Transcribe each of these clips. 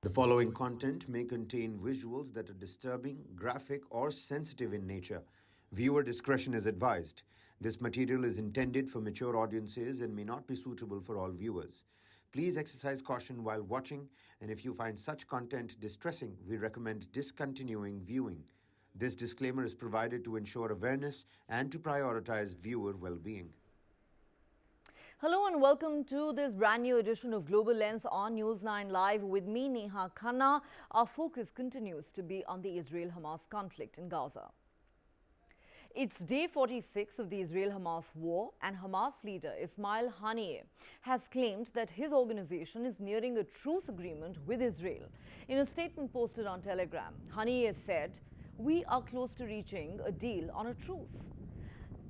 The following content may contain visuals that are disturbing, graphic, or sensitive in nature. Viewer discretion is advised. This material is intended for mature audiences and may not be suitable for all viewers. Please exercise caution while watching, and if you find such content distressing, we recommend discontinuing viewing. This disclaimer is provided to ensure awareness and to prioritize viewer well-being. Hello and welcome to this brand new edition of Global Lens on News9 Live with me, Neha Khanna. Our focus continues to be on the Israel-Hamas conflict in Gaza. It's day 46 of the Israel-Hamas war, and Hamas leader Ismail Haniyeh has claimed that his organization is nearing a truce agreement with Israel. In a statement posted on Telegram, Haniyeh said, "We are close to reaching a deal on a truce."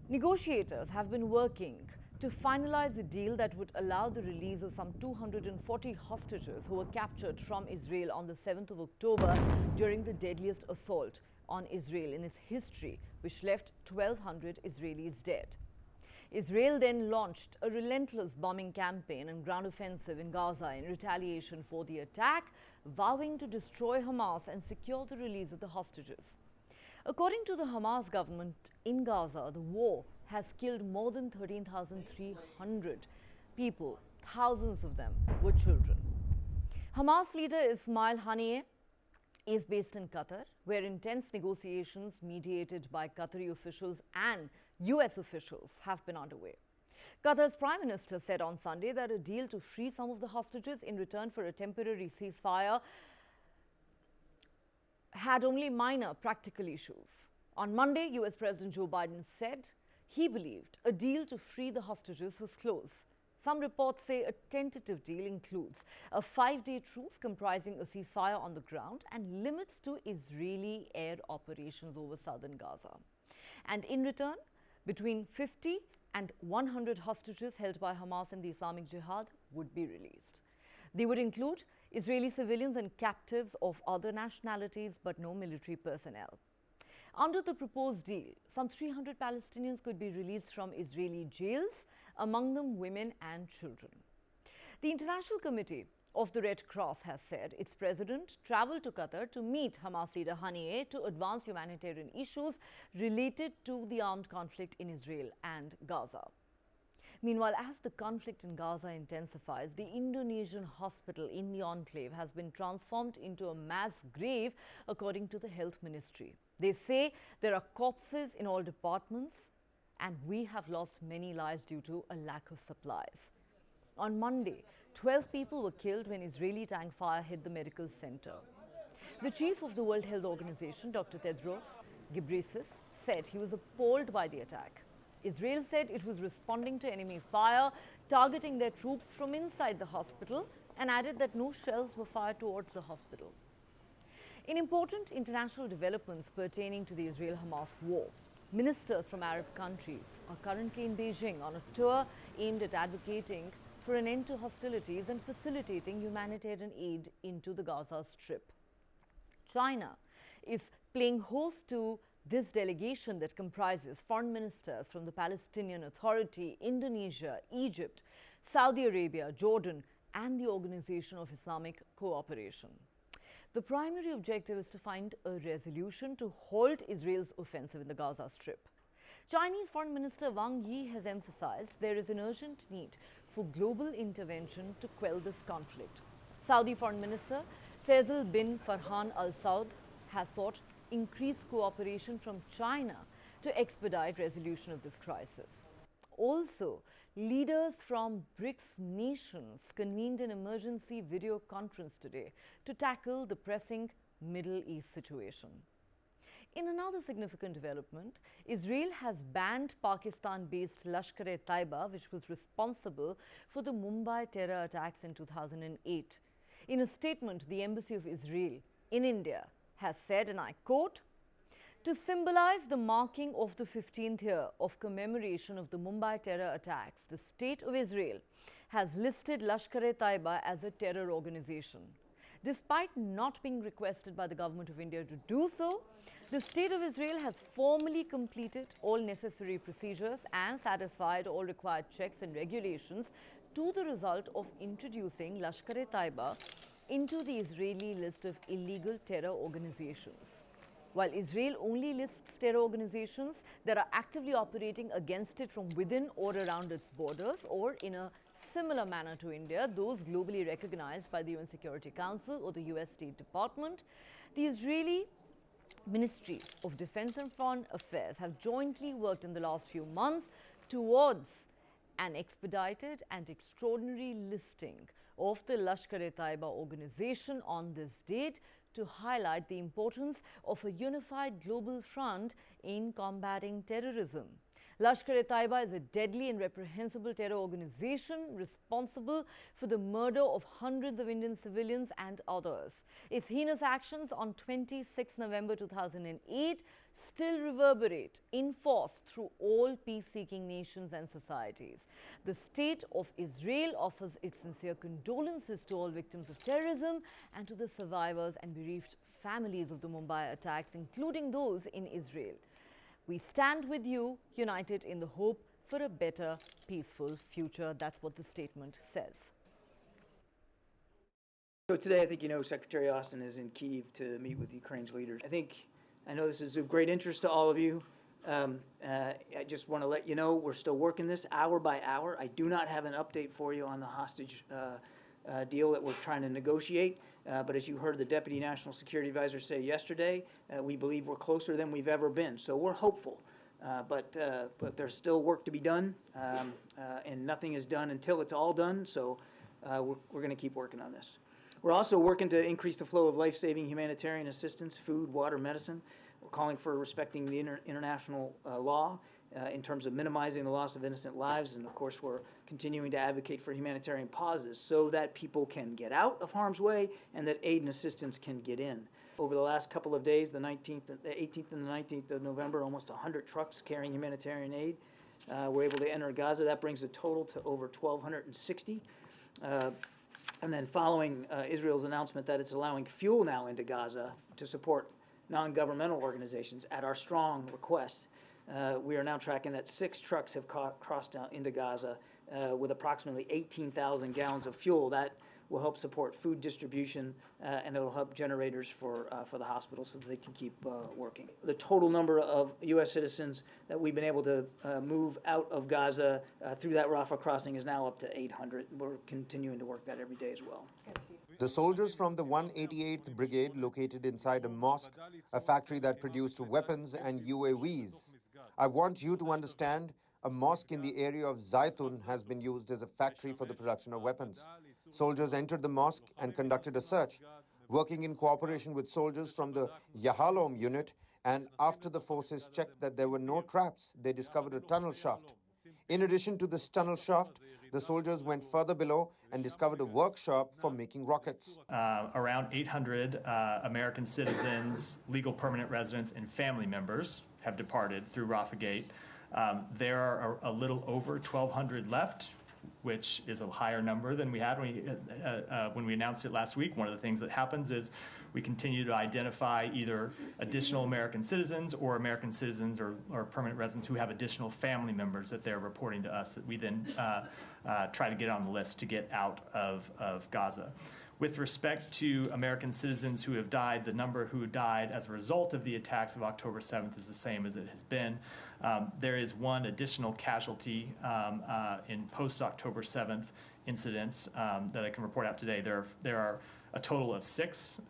Negotiators have been working to finalize a deal that would allow the release of some 240 hostages who were captured from Israel on the 7th of October during the deadliest assault on Israel in its history, which left 1,200 Israelis dead. Israel then launched a relentless bombing campaign and ground offensive in Gaza in retaliation for the attack, vowing to destroy Hamas and secure the release of the hostages. According to the Hamas government in Gaza, the war has killed more than 13,300 people. Thousands of them were children. Hamas leader Ismail Haniyeh is based in Qatar, where intense negotiations mediated by Qatari officials and US officials have been underway. Qatar's Prime Minister said on Sunday that a deal to free some of the hostages in return for a temporary ceasefire had only minor practical issues. On Monday, US President Joe Biden said he believed a deal to free the hostages was close. Some reports say a tentative deal includes a 5-day truce comprising a ceasefire on the ground and limits to Israeli air operations over southern Gaza. And in return, between 50 and 100 hostages held by Hamas and the Islamic Jihad would be released. They would include Israeli civilians and captives of other nationalities, but no military personnel. Under the proposed deal, some 300 Palestinians could be released from Israeli jails, among them women and children. The International Committee of the Red Cross has said its president traveled to Qatar to meet Hamas leader Haniyeh to advance humanitarian issues related to the armed conflict in Israel and Gaza. Meanwhile, as the conflict in Gaza intensifies, the Indonesian hospital in the enclave has been transformed into a mass grave, according to the health ministry. They say there are corpses in all departments, and we have lost many lives due to a lack of supplies. On Monday, 12 people were killed when Israeli tank fire hit the medical center. The chief of the World Health Organization, Dr. Tedros Ghebreyesus, said he was appalled by the attack. Israel said it was responding to enemy fire, targeting their troops from inside the hospital, and added that no shells were fired towards the hospital. In important international developments pertaining to the Israel-Hamas war, ministers from Arab countries are currently in Beijing on a tour aimed at advocating for an end to hostilities and facilitating humanitarian aid into the Gaza Strip. China is playing host to this delegation that comprises foreign ministers from the Palestinian Authority, Indonesia, Egypt, Saudi Arabia, Jordan, and the Organization of Islamic Cooperation. The primary objective is to find a resolution to halt Israel's offensive in the Gaza Strip. Chinese Foreign Minister Wang Yi has emphasized there is an urgent need for global intervention to quell this conflict. Saudi Foreign Minister Faisal bin Farhan Al Saud has sought increased cooperation from China to expedite resolution of this crisis. Also, leaders from BRICS nations convened an emergency video conference today to tackle the pressing Middle East situation. In another significant development, Israel has banned Pakistan-based Lashkar-e-Taiba, which was responsible for the Mumbai terror attacks in 2008. In a statement, the Embassy of Israel in India has said, and I quote, "To symbolize the marking of the 15th year of commemoration of the Mumbai terror attacks, the State of Israel has listed Lashkar-e-Taiba as a terror organization. Despite not being requested by the Government of India to do so, the State of Israel has formally completed all necessary procedures and satisfied all required checks and regulations to the result of introducing Lashkar-e-Taiba into the Israeli list of illegal terror organizations. While Israel only lists terror organizations that are actively operating against it from within or around its borders, or in a similar manner to India, those globally recognized by the UN Security Council or the US State Department, the Israeli Ministries of Defense and Foreign Affairs have jointly worked in the last few months towards an expedited and extraordinary listing of the Lashkar-e-Taiba organization on this date to highlight the importance of a unified global front in combating terrorism. Lashkar-e-Taiba is a deadly and reprehensible terror organization responsible for the murder of hundreds of Indian civilians and others. Its heinous actions on 26 November 2008 still reverberate in force through all peace-seeking nations and societies. The State of Israel offers its sincere condolences to all victims of terrorism and to the survivors and bereaved families of the Mumbai attacks, including those in Israel. We stand with you, united in the hope for a better, peaceful future. That's what the statement says. So today, I think you know Secretary Austin is in Kyiv to meet with Ukraine's leaders. I know this is of great interest to all of you. I just want to let you know we're still working this hour by hour. I do not have an update for you on the hostage deal that we're trying to negotiate. But as you heard the Deputy National Security Advisor say yesterday, we believe we're closer than we've ever been. So we're hopeful, but there's still work to be done, and nothing is done until it's all done. So we're going to keep working on this. We're also working to increase the flow of life-saving humanitarian assistance, food, water, medicine. We're calling for respecting the international law in terms of minimizing the loss of innocent lives. And of course, we're continuing to advocate for humanitarian pauses so that people can get out of harm's way and that aid and assistance can get in. Over the last couple of days, the 18th and the 19th of November, almost 100 trucks carrying humanitarian aid were able to enter Gaza. That brings the total to over 1,260. And then following Israel's announcement that it's allowing fuel now into Gaza to support non-governmental organizations at our strong request, we are now tracking that 6 trucks have crossed down into Gaza with approximately 18,000 gallons of fuel. That will help support food distribution and it will help generators for the hospital so that they can keep working. The total number of U.S. citizens that we've been able to move out of Gaza through that Rafah crossing is now up to 800. We're continuing to work that every day as well. The soldiers from the 188th Brigade, located inside a mosque, a factory that produced weapons and UAVs. I want you to understand, a mosque in the area of Zaitun has been used as a factory for the production of weapons. Soldiers entered the mosque and conducted a search, working in cooperation with soldiers from the Yahalom unit, and after the forces checked that there were no traps, they discovered a tunnel shaft. In addition to this tunnel shaft, the soldiers went further below and discovered a workshop for making rockets. Around 800 American citizens, legal permanent residents, and family members have departed through Rafah Gate. There are a little over 1,200 left, which is a higher number than we had when we announced it last week. One of the things that happens is we continue to identify either additional American citizens or permanent residents who have additional family members that they're reporting to us that we then try to get on the list to get out of Gaza. With respect to American citizens who have died, the number who died as a result of the attacks of October 7th is the same as it has been. There is one additional casualty in post-October 7th incidents that I can report out today. There are a total of 6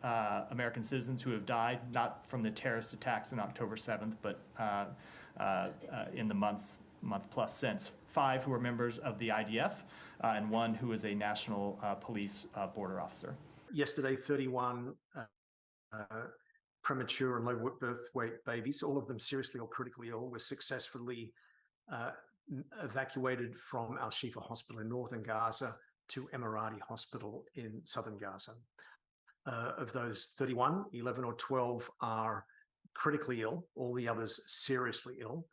American citizens who have died, not from the terrorist attacks on October 7th, but in the month plus since. 5 who are members of the IDF, and 1 who is a national police border officer. Yesterday, 31 premature and low birth weight babies, all of them seriously or critically ill, were successfully evacuated from Al-Shifa Hospital in northern Gaza to Emirati Hospital in southern Gaza. Of those 31, 11 or 12 are critically ill, all the others seriously ill.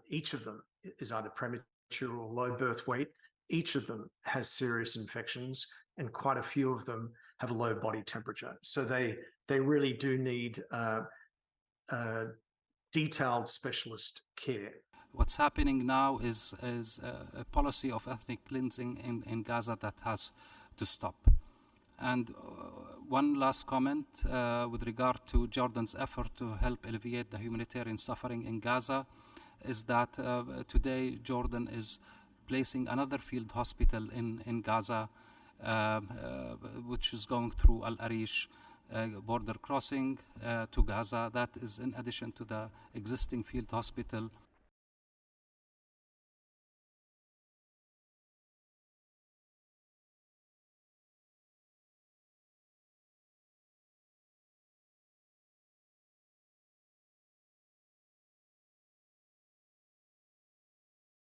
Each of them is either premature or low birth weight. Each of them has serious infections, and quite a few of them have a low body temperature. So they really do need detailed specialist care. What's happening now is a policy of ethnic cleansing in Gaza that has to stop. And one last comment with regard to Jordan's effort to help alleviate the humanitarian suffering in Gaza is that today Jordan is placing another field hospital in Gaza, which is going through Al Arish border crossing to Gaza. That is in addition to the existing field hospital